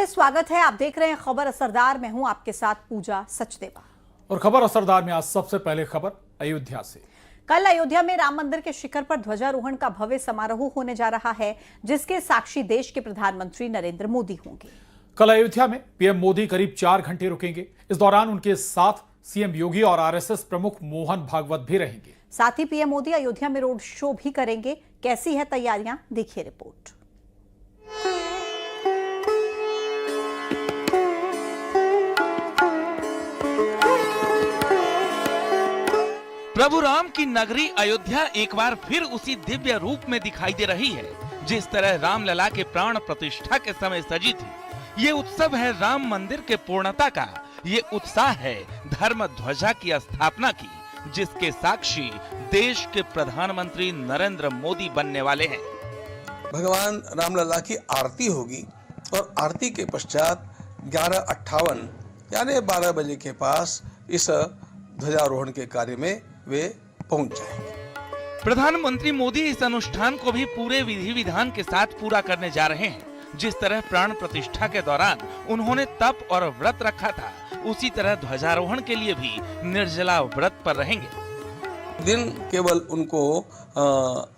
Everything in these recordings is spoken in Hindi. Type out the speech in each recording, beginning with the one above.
स्वागत है। आप देख रहे हैं खबर असरदार। मैं हूं आपके साथ पूजा सचदेवा। और खबर असरदार में आज सबसे पहले खबर अयोध्या से। कल अयोध्या में राम मंदिर के शिखर पर ध्वजारोहण का भव्य समारोह होने जा रहा है, जिसके साक्षी देश के प्रधानमंत्री नरेंद्र मोदी होंगे। कल अयोध्या में पीएम मोदी करीब 4 घंटे रुकेंगे। इस दौरान उनके साथ सीएम योगी और आरएसएस प्रमुख मोहन भागवत भी रहेंगे। साथ ही पीएम मोदी अयोध्या में रोड शो भी करेंगे। कैसी है तैयारियां, देखिए रिपोर्ट। प्रभु राम की नगरी अयोध्या एक बार फिर उसी दिव्य रूप में दिखाई दे रही है, जिस तरह रामलला के प्राण प्रतिष्ठा के समय सजी थी। ये उत्सव है राम मंदिर के पूर्णता का। ये उत्साह है धर्म ध्वजा की स्थापना की, जिसके साक्षी देश के प्रधानमंत्री नरेंद्र मोदी बनने वाले हैं। भगवान रामलला की आरती होगी और आरती के पश्चात 11:58 यानी 12 बजे के पास इस ध्वजारोहण के कार्य में वे पहुंच जाएंगे। प्रधानमंत्री मोदी इस अनुष्ठान को भी पूरे विधि विधान के साथ पूरा करने जा रहे हैं। जिस तरह प्राण प्रतिष्ठा के दौरान उन्होंने तप और व्रत रखा था, उसी तरह ध्वजारोहण के लिए भी निर्जला व्रत पर रहेंगे। दिन केवल उनको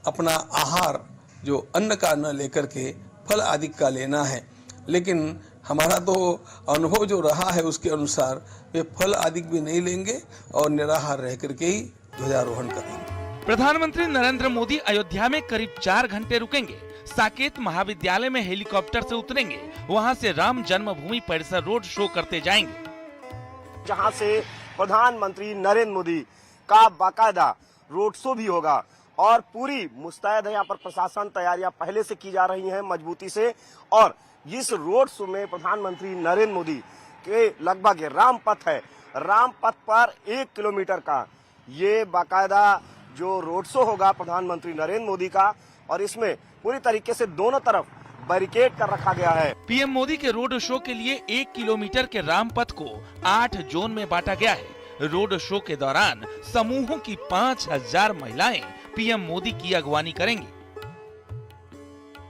अपना आहार जो अन्न का न लेकर के फल आदि का लेना है, लेकिन हमारा तो अनुभव जो रहा है उसके अनुसार वे फल आदि भी नहीं लेंगे और निराहार रह करके ही ध्वजारोहण करेंगे। प्रधानमंत्री नरेंद्र मोदी अयोध्या में करीब 4 घंटे रुकेंगे। साकेत महाविद्यालय में हेलीकॉप्टर से उतरेंगे। वहां से राम जन्मभूमि परिसर रोड शो करते जाएंगे, जहां से प्रधानमंत्री नरेंद्र मोदी का बाकायदा रोड शो भी होगा और पूरी मुस्तैद है। यहाँ पर प्रशासन तैयारियां पहले से की जा रही हैं मजबूती से। और इस रोड शो में प्रधानमंत्री नरेंद्र मोदी के लगभग राम पथ है, राम पथ पर 1 किलोमीटर का ये बाकायदा जो रोड शो होगा प्रधानमंत्री नरेंद्र मोदी का, और इसमें पूरी तरीके से दोनों तरफ बैरिकेड कर रखा गया है। पीएम मोदी के रोड शो के लिए 1 किलोमीटर के राम पथ को 8 जोन में बांटा गया है। रोड शो के दौरान समूहों की 5000 महिलाएं पीएम मोदी की अगवानी करेंगी।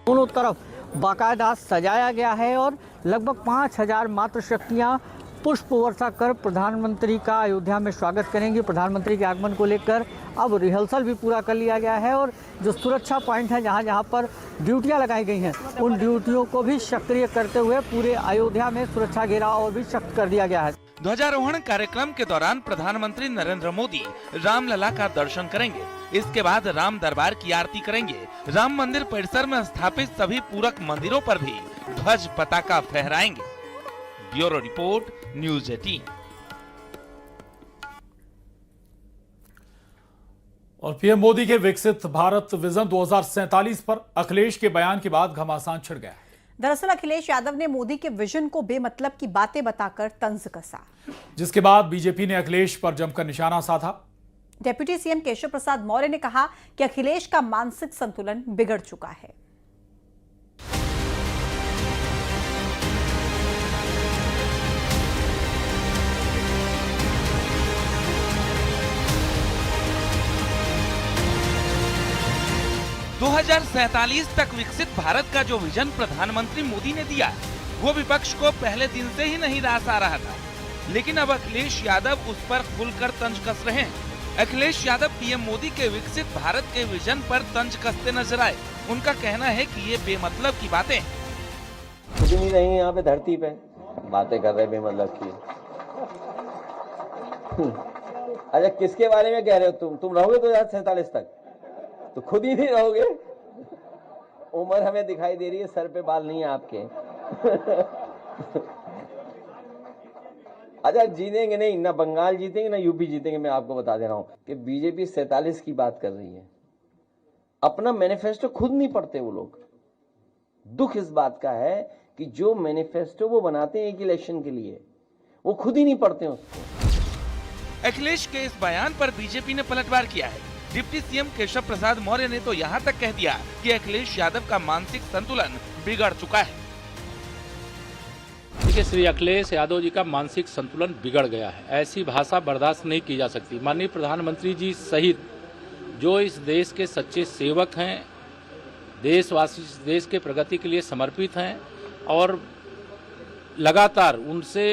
दोनों तरफ बाकायदा सजाया गया है और लगभग 5000 मातृशक्तियां पुष्प वर्षा कर प्रधानमंत्री का अयोध्या में स्वागत करेंगी। प्रधानमंत्री के आगमन को लेकर अब रिहर्सल भी पूरा कर लिया गया है और जो सुरक्षा पॉइंट है, जहां जहां पर ड्यूटियां लगाई गई हैं, उन ड्यूटियों को भी सक्रिय करते हुए पूरे अयोध्या में सुरक्षा घेराव और भी सख्त कर दिया गया है। ध्वजारोहण कार्यक्रम के दौरान प्रधानमंत्री नरेंद्र मोदी रामलला का दर्शन करेंगे। इसके बाद राम दरबार की आरती करेंगे। राम मंदिर परिसर में स्थापित सभी पूरक मंदिरों पर भी ध्वज पताका फहराएंगे। Bureau report, news 18। और पीएम मोदी के विकसित भारत विजन 2047 पर अखिलेश के बयान के बाद घमासान छिड़ गया है। दरअसल अखिलेश यादव ने मोदी के विजन को बेमतलब की बातें बताकर तंज कसा, जिसके बाद बीजेपी ने अखिलेश पर जमकर निशाना साधा। डिप्टी सीएम केशव प्रसाद मौर्य ने कहा कि अखिलेश का मानसिक संतुलन बिगड़ चुका है। (2047) तक विकसित भारत का जो विजन प्रधानमंत्री मोदी ने दिया, वो विपक्ष को पहले दिन से ही नहीं रास आ रहा था। लेकिन अब अखिलेश यादव उस पर खुलकर तंज कस रहे हैं। अखिलेश यादव पीएम मोदी के विकसित भारत के विजन पर तंज कसते नजर आए। उनका कहना है कि ये बेमतलब की बातें हैं। कुछ नहीं रही यहाँ पे धरती पे बातें कर रहे बेमतलब की। अच्छा, किसके बारे में कह रहे हो तुम रहोगे 2047 तक? तो खुद ही नहीं रहोगे। उम्र हमें दिखाई दे रही है, सर पे बाल नहीं है आपके। अच्छा, जीतेंगे नहीं, ना बंगाल जीतेंगे ना यूपी जीतेंगे। मैं आपको बता दे रहा हूं कि बीजेपी 47 की बात कर रही है। अपना मैनिफेस्टो खुद नहीं पढ़ते वो लोग। दुख इस बात का है कि जो मैनिफेस्टो वो बनाते हैं एक इलेक्शन के लिए, वो खुद ही नहीं पढ़ते उसको। अखिलेश के इस बयान पर बीजेपी ने पलटवार किया है। डिप्टी सीएम केशव प्रसाद मौर्य ने तो यहाँ तक कह दिया कि अखिलेश यादव का मानसिक संतुलन बिगड़ चुका है। देखिए, श्री अखिलेश यादव जी का मानसिक संतुलन बिगड़ गया है। ऐसी भाषा बर्दाश्त नहीं की जा सकती। माननीय प्रधानमंत्री जी सहित जो इस देश के सच्चे सेवक हैं, देशवासी देश के प्रगति के लिए समर्पित हैं और लगातार उनसे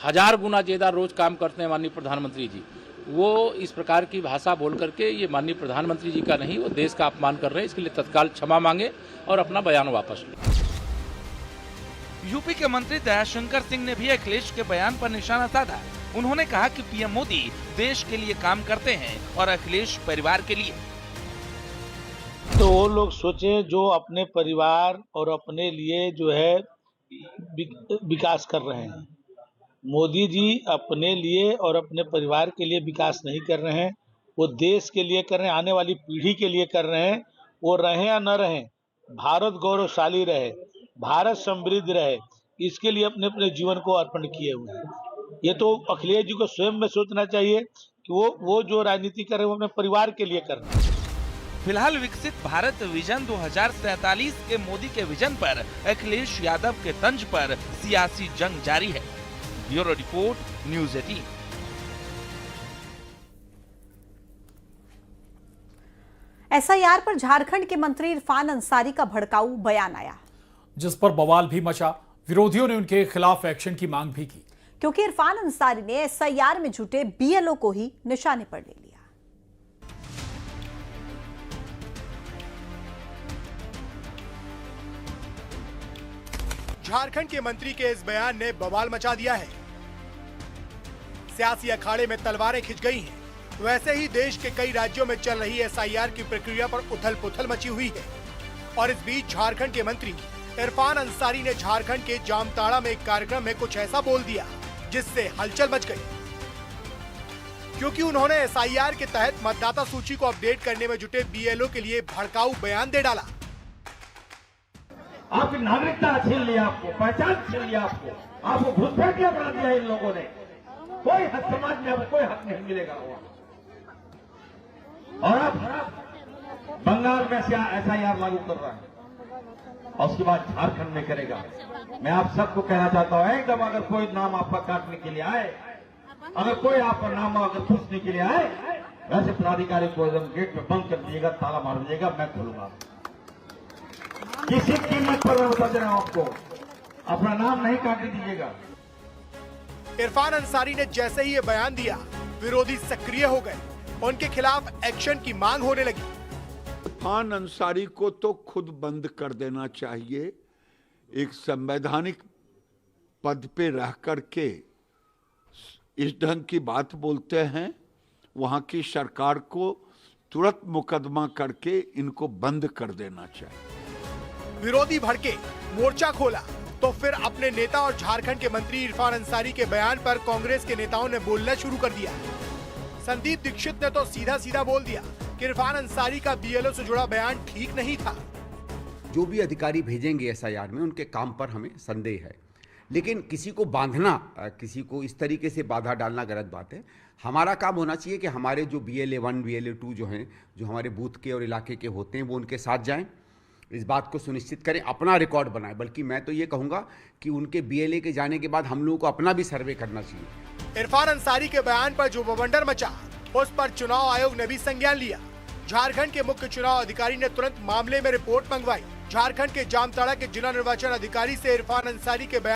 1000 गुना ज़्यादा रोज काम करते हैं माननीय प्रधानमंत्री जी, वो इस प्रकार की भाषा बोल करके ये माननीय प्रधानमंत्री जी का नहीं, वो देश का अपमान कर रहे हैं। इसके लिए तत्काल क्षमा मांगे और अपना बयान वापस लें। यूपी के मंत्री दयाशंकर सिंह ने भी अखिलेश के बयान पर निशाना साधा। उन्होंने कहा कि पीएम मोदी देश के लिए काम करते हैं और अखिलेश परिवार के लिए। तो वो लोग सोचें जो अपने परिवार और अपने लिए जो है विकास कर रहे हैं। मोदी जी अपने लिए और अपने परिवार के लिए विकास नहीं कर रहे हैं, वो देश के लिए कर रहे हैं, आने वाली पीढ़ी के लिए कर रहे हैं। वो रहें या न रहें, भारत गौरवशाली रहे, भारत समृद्ध रहे, इसके लिए अपने अपने जीवन को अर्पण किए हुए हैं। ये तो अखिलेश जी को स्वयं में सोचना चाहिए कि वो जो राजनीति कर रहे हैं वो अपने परिवार के लिए कर रहे हैं। फिलहाल विकसित भारत विजन 2047 के मोदी के विजन पर अखिलेश यादव के तंज पर सियासी जंग जारी है। Bureau report, news 18। एसआईआर पर झारखंड के मंत्री इरफान अंसारी का भड़काऊ बयान आया, जिस पर बवाल भी मचा। विरोधियों ने उनके खिलाफ एक्शन की मांग भी की, क्योंकि इरफान अंसारी ने एसआईआर में जुटे बीएलओ को ही निशाने पर ले लिया। झारखंड के मंत्री के इस बयान ने बवाल मचा दिया है। सियासी अखाड़े में तलवारें खिंच गई हैं। वैसे ही देश के कई राज्यों में चल रही एसआईआर की प्रक्रिया पर उथल-पुथल मची हुई है। और इस बीच झारखंड के मंत्री इरफान अंसारी ने झारखंड के जामताड़ा में एक कार्यक्रम में कुछ ऐसा बोल दिया जिससे हलचल मच गई, क्योंकि उन्होंने एसआईआर के तहत मतदाता सूची को अपडेट करने में जुटे बीएलओ के लिए भड़काऊ बयान दे डाला। आपकी नागरिकता छीन लिया, आपको पहचान छीन लिया, आपको घुसपैठिया बना दिया इन लोगों ने। कोई हक समाज में अब कोई हक नहीं मिलेगा। और अब बंगाल में एसआईआर लागू कर रहा है और उसके बाद झारखंड में करेगा। मैं आप सबको कहना चाहता हूं, एकदम अगर कोई नाम आपका काटने के लिए आए, अगर कोई आपका नाम अगर पूछने के लिए आए, वैसे पदाधिकारी को एकदम गेट में बंद कर दीजिएगा, ताला मार दीजिएगा, मैं खोलूंगा। किसी कीमत पर मैं बता दे रहा हूं आपको, अपना नाम नहीं काटने दीजिएगा। इरफान अंसारी ने जैसे ही ये बयान दिया, विरोधी सक्रिय हो गए। उनके खिलाफ एक्शन की मांग होने लगी। इरफान अंसारी को तो खुद बंद कर देना चाहिए। एक संवैधानिक पद पे रह करके इस ढंग की बात बोलते हैं। वहां की सरकार को तुरंत मुकदमा करके इनको बंद कर देना चाहिए। विरोधी भड़के, मोर्चा खोला, तो फिर अपने नेता और झारखंड के मंत्री इरफान अंसारी के बयान पर कांग्रेस के नेताओं ने बोलना शुरू कर दिया। संदीप दीक्षित ने तो सीधा सीधा बोल दिया कि इरफान अंसारी का बीएलओ से जुड़ा बयान ठीक नहीं था। जो भी अधिकारी भेजेंगे एसआईआर में, उनके काम पर हमें संदेह है, लेकिन किसी को बांधना, किसी को इस तरीके से बाधा डालना गलत बात है। हमारा काम होना चाहिए कि हमारे जो BLA 1, BLA 2 जो हैं, जो हमारे बूथ के और इलाके के होते हैं, वो उनके साथ जाएं, इस बात को सुनिश्चित करें, अपना रिकॉर्ड बनाएं। बल्कि मैं तो ये कहूँगा कि उनके BLA के जाने के बाद हम लोगों को अपना भी सर्वे करना चाहिए। इरफान अंसारी के बयान पर जो बवंडर मचा, उस पर चुनाव आयोग ने भी संज्ञान लिया। झारखंड के मुख्य चुनाव अधिकारी ने तुरंत मामले में रिपोर्ट मंगवाई। झारखंड के जामताड़ा के जिला निर्वाचन अधिकारी से इरफान अंसारी के बयान